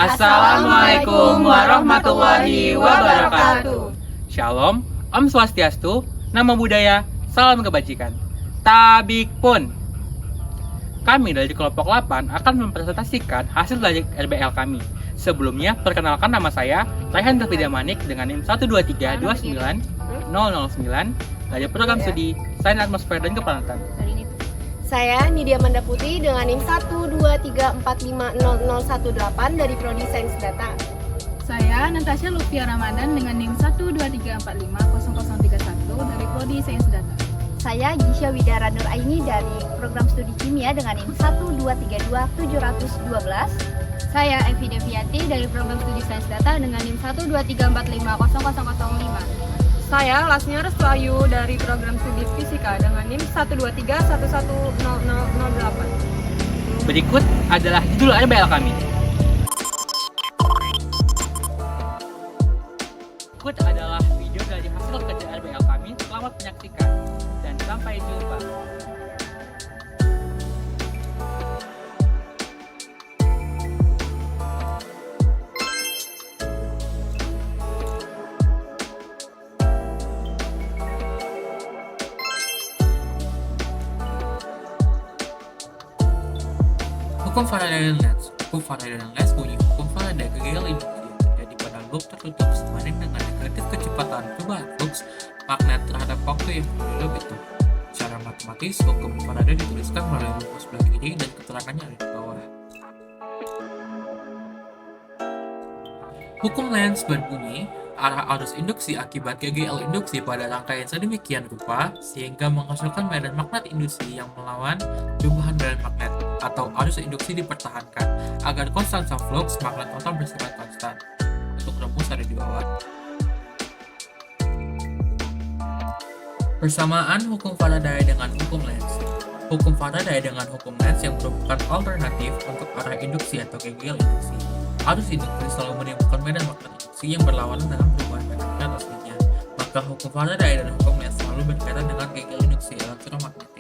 Assalamualaikum warahmatullahi wabarakatuh. Shalom, Om Swastiastu, Namo Buddhaya, Salam Kebajikan. Tabikpun. Kami dari kelompok 8 akan mempresentasikan hasil belajar RBL kami. Sebelumnya, perkenalkan nama saya, Raihan Tafida Manik dengan NIM 123290009 dari program studi Sains Atmosfer dan Keplanetan. Saya Nidia Manda Putri dengan NIM 123450018 dari Prodi Sains Data. Saya Natasha Lutfia Ramadan dengan NIM 123450031 dari Prodi Sains Data. Saya Gisha Widara Nur Aini dari Program Studi Kimia dengan NIM 1232712. Saya Evi Deviati dari Program Studi Sains Data dengan NIM 123450005. Saya Lasmia Restu Ayu dari Program Studi Fisika dengan NIM 123110008. Berikut adalah judul RBL kami. Berikut adalah video dari hasil kerja RBL kami. Selamat menyaksikan dan sampai jumpa. Hukum Faraday dan Lenz. Hukum Faraday dan Lenz bunyi hukum Faraday gagal induksi yang terjadi pada loop tertutup sebanding dengan negatif kecepatan perubahan flux magnet terhadap waktu yang melalui loop itu. Secara matematis, hukum Faraday dituliskan melalui rumus sebelah kiri dan keterangannya ada di bawah. Hukum Lenz berbunyi, arah arus induksi akibat GGL induksi pada rangkaian sedemikian rupa sehingga menghasilkan medan magnet induksi yang melawan perubahan medan magnet atau arus induksi dipertahankan agar konstansa flux magnet total bersifat konstan. Untuk rumus ada di bawah. Persamaan hukum Faraday dengan hukum Lenz. Hukum Faraday dengan hukum Lenz yang merupakan alternatif untuk arah induksi atau GGL induksi. Arus induksi selalu menimbulkan medan magnet induksi yang berlawanan dengan perubahan medan magnet aslinya. Maka hukum Faraday dan hukum Lenz selalu berkaitan dengan GGL induksi elektromagnetik.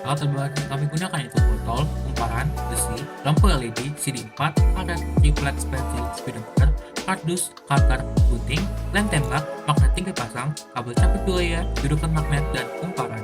Alat bahan yang kami gunakan itu botol, kumparan, besi, lampu LED, CD4, karet, reflex pensil, speedometer, kardus, kakar, gunting, lem tembak, magnetik dipasang, kabel capit wilayah, dudukan magnet, dan kumparan.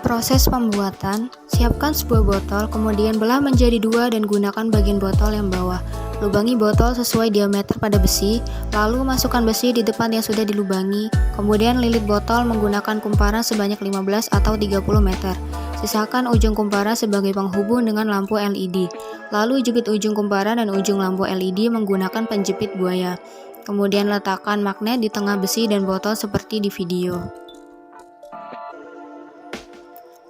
Proses pembuatan, siapkan sebuah botol, kemudian belah menjadi dua dan gunakan bagian botol yang bawah. Lubangi botol sesuai diameter pada besi, lalu masukkan besi di depan yang sudah dilubangi, kemudian lilit botol menggunakan kumparan sebanyak 15 atau 30 meter. Sisakan ujung kumparan sebagai penghubung dengan lampu LED. Lalu jepit ujung kumparan dan ujung lampu LED menggunakan penjepit buaya. Kemudian letakkan magnet di tengah besi dan botol seperti di video.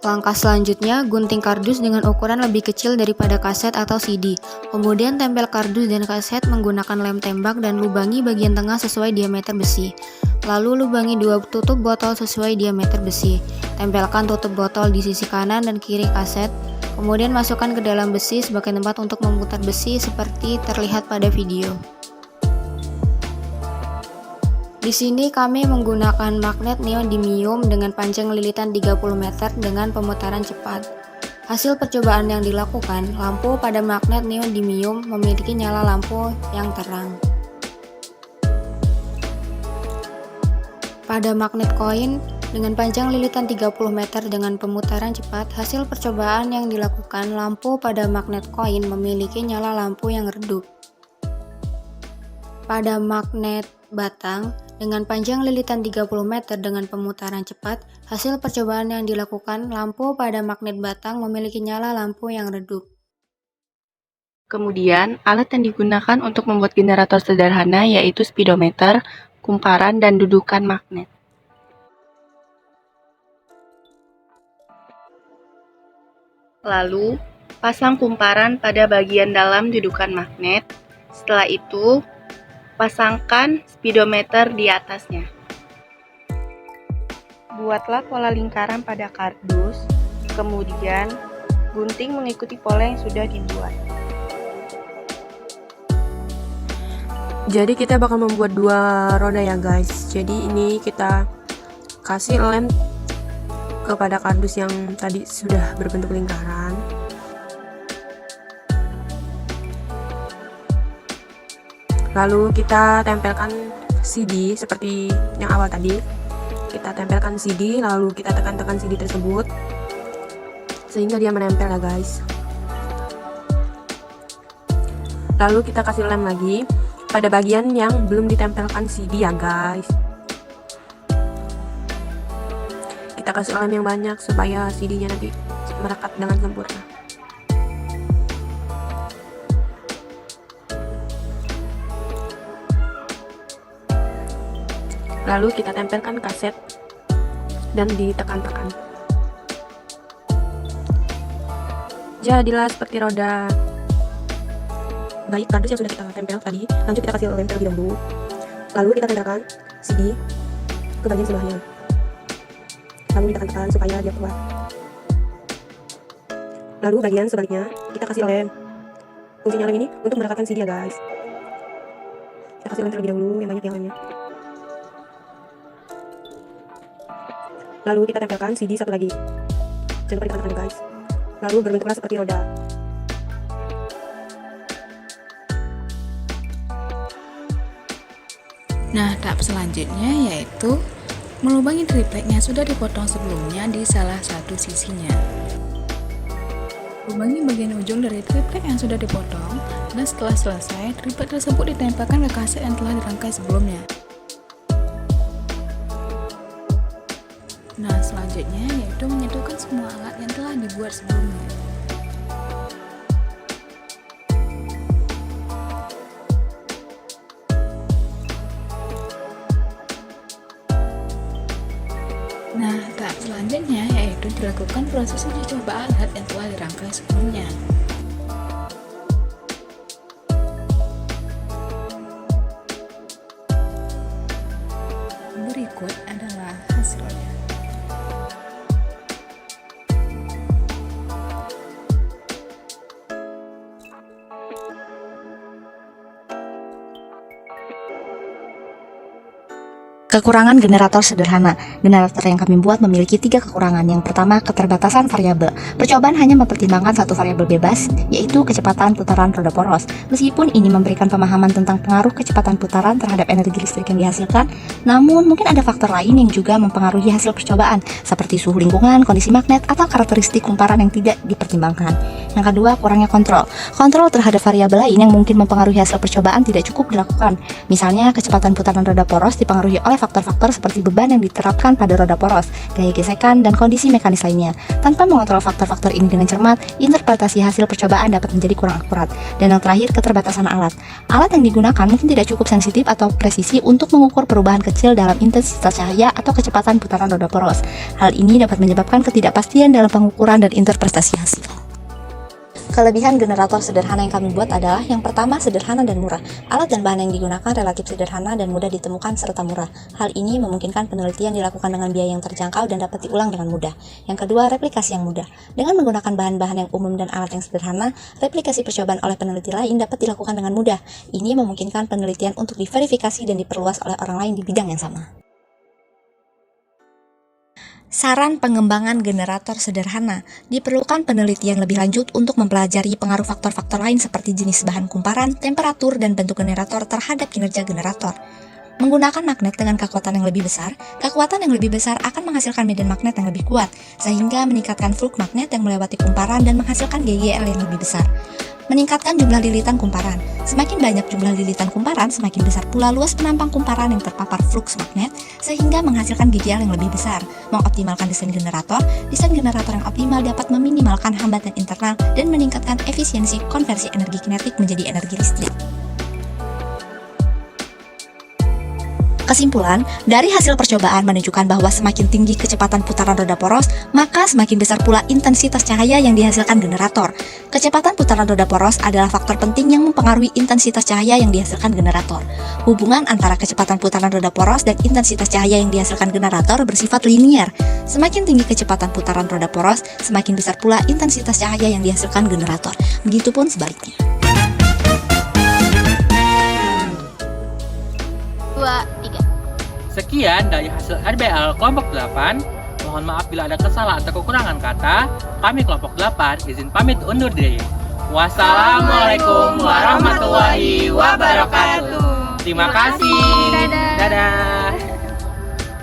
Langkah selanjutnya, gunting kardus dengan ukuran lebih kecil daripada kaset atau CD. Kemudian tempel kardus dan kaset menggunakan lem tembak dan lubangi bagian tengah sesuai diameter besi. Lalu lubangi dua tutup botol sesuai diameter besi. Tempelkan tutup botol di sisi kanan dan kiri kaset. Kemudian masukkan ke dalam besi sebagai tempat untuk memutar besi seperti terlihat pada video. Di sini kami menggunakan magnet neodymium dengan panjang lilitan 30 meter dengan pemutaran cepat. Hasil percobaan yang dilakukan, lampu pada magnet neodymium memiliki nyala lampu yang terang. Pada magnet koin dengan panjang lilitan 30 meter dengan pemutaran cepat, hasil percobaan yang dilakukan, lampu pada magnet koin memiliki nyala lampu yang redup. Pada magnet batang dengan panjang lilitan 30 meter dengan pemutaran cepat, hasil percobaan yang dilakukan, lampu pada magnet batang memiliki nyala lampu yang redup. Kemudian, alat yang digunakan untuk membuat generator sederhana yaitu speedometer, kumparan, dan dudukan magnet. Lalu, pasang kumparan pada bagian dalam dudukan magnet. Setelah itu, pasangkan speedometer di atasnya. Buatlah pola lingkaran pada kardus, kemudian gunting mengikuti pola yang sudah dibuat. Jadi kita bakal membuat dua roda ya guys. Jadi ini kita kasih lem kepada kardus yang tadi sudah berbentuk lingkaran. Lalu kita tempelkan CD seperti yang awal tadi. Kita tempelkan CD, lalu kita tekan-tekan CD tersebut sehingga dia menempel ya guys. Lalu kita kasih lem lagi pada bagian yang belum ditempelkan CD ya guys. Kita kasih lem yang banyak supaya CD-nya nanti merekat dengan sempurna. Lalu kita tempelkan kaset dan ditekan-tekan. Jadilah seperti roda. Baik, kardus yang sudah kita tempel tadi, lanjut kita kasih lem terlebih dahulu. Lalu kita tempelkan CD ke bagian sebelahnya. Lalu ditekan-tekan supaya dia kuat. Lalu bagian sebaliknya kita kasih lem. Fungsinya lem ini untuk merekatkan CD ya guys. Kita kasih lem terlebih dahulu yang banyak yang lemnya. Lalu kita tempelkan CD satu lagi. Jangan lupa ditekan-tekan guys. Lalu berbentuklah seperti roda. Nah, tahap selanjutnya yaitu melubangi triplek yang sudah dipotong sebelumnya di salah satu sisinya. Lubangi bagian ujung dari triplek yang sudah dipotong, dan setelah selesai, triplek tersebut ditempelkan ke kaset yang telah dirangkai sebelumnya. Nah, selanjutnya yaitu menyatukan semua alat yang telah dibuat sebelumnya. Nah, tahap selanjutnya yaitu dilakukan proses uji coba alat yang telah dirangkai sebelumnya. Berikut adalah hasilnya. Kekurangan generator sederhana. Generator yang kami buat memiliki 3 kekurangan. Yang pertama, keterbatasan variabel. Percobaan hanya mempertimbangkan satu variabel bebas, yaitu kecepatan putaran roda poros. Meskipun ini memberikan pemahaman tentang pengaruh kecepatan putaran terhadap energi listrik yang dihasilkan, namun mungkin ada faktor lain yang juga mempengaruhi hasil percobaan, seperti suhu lingkungan, kondisi magnet, atau karakteristik kumparan yang tidak dipertimbangkan. Yang kedua, kurangnya kontrol. Kontrol terhadap variabel lain yang mungkin mempengaruhi hasil percobaan tidak cukup dilakukan. Misalnya, kecepatan putaran roda poros dipengaruhi oleh faktor-faktor seperti beban yang diterapkan pada roda poros, gaya gesekan, dan kondisi mekanis lainnya. Tanpa mengontrol faktor-faktor ini dengan cermat, interpretasi hasil percobaan dapat menjadi kurang akurat. Dan yang terakhir, keterbatasan alat. Alat yang digunakan mungkin tidak cukup sensitif atau presisi untuk mengukur perubahan kecil dalam intensitas cahaya atau kecepatan putaran roda poros. Hal ini dapat menyebabkan ketidakpastian dalam pengukuran dan interpretasi hasil. Kelebihan generator sederhana yang kami buat adalah yang pertama, sederhana dan murah. Alat dan bahan yang digunakan relatif sederhana dan mudah ditemukan serta murah. Hal ini memungkinkan penelitian dilakukan dengan biaya yang terjangkau dan dapat diulang dengan mudah. Yang kedua, replikasi yang mudah. Dengan menggunakan bahan-bahan yang umum dan alat yang sederhana, replikasi percobaan oleh peneliti lain dapat dilakukan dengan mudah. Ini memungkinkan penelitian untuk diverifikasi dan diperluas oleh orang lain di bidang yang sama. Saran pengembangan generator sederhana. Diperlukan penelitian lebih lanjut untuk mempelajari pengaruh faktor-faktor lain seperti jenis bahan kumparan, temperatur, dan bentuk generator terhadap kinerja generator. Menggunakan magnet dengan kekuatan yang lebih besar, kekuatan yang lebih besar akan menghasilkan medan magnet yang lebih kuat, sehingga meningkatkan flux magnet yang melewati kumparan dan menghasilkan GGL yang lebih besar. Meningkatkan jumlah lilitan kumparan. Semakin banyak jumlah lilitan kumparan, semakin besar pula luas penampang kumparan yang terpapar flux magnet, sehingga menghasilkan GGL yang lebih besar. Mengoptimalkan desain generator yang optimal dapat meminimalkan hambatan internal dan meningkatkan efisiensi konversi energi kinetik menjadi energi listrik. Kesimpulan, dari hasil percobaan menunjukkan bahwa semakin tinggi kecepatan putaran roda poros, maka semakin besar pula intensitas cahaya yang dihasilkan generator. Kecepatan putaran roda poros adalah faktor penting yang mempengaruhi intensitas cahaya yang dihasilkan generator. Hubungan antara kecepatan putaran roda poros dan intensitas cahaya yang dihasilkan generator bersifat linier. Semakin tinggi kecepatan putaran roda poros, semakin besar pula intensitas cahaya yang dihasilkan generator. Begitupun sebaliknya. 2, 3. Sekian dari hasil RBL kelompok 8. Mohon maaf bila ada kesalahan atau kekurangan kata. Kami kelompok 8 izin pamit undur diri. Wassalamualaikum warahmatullahi wabarakatuh. Terima kasih.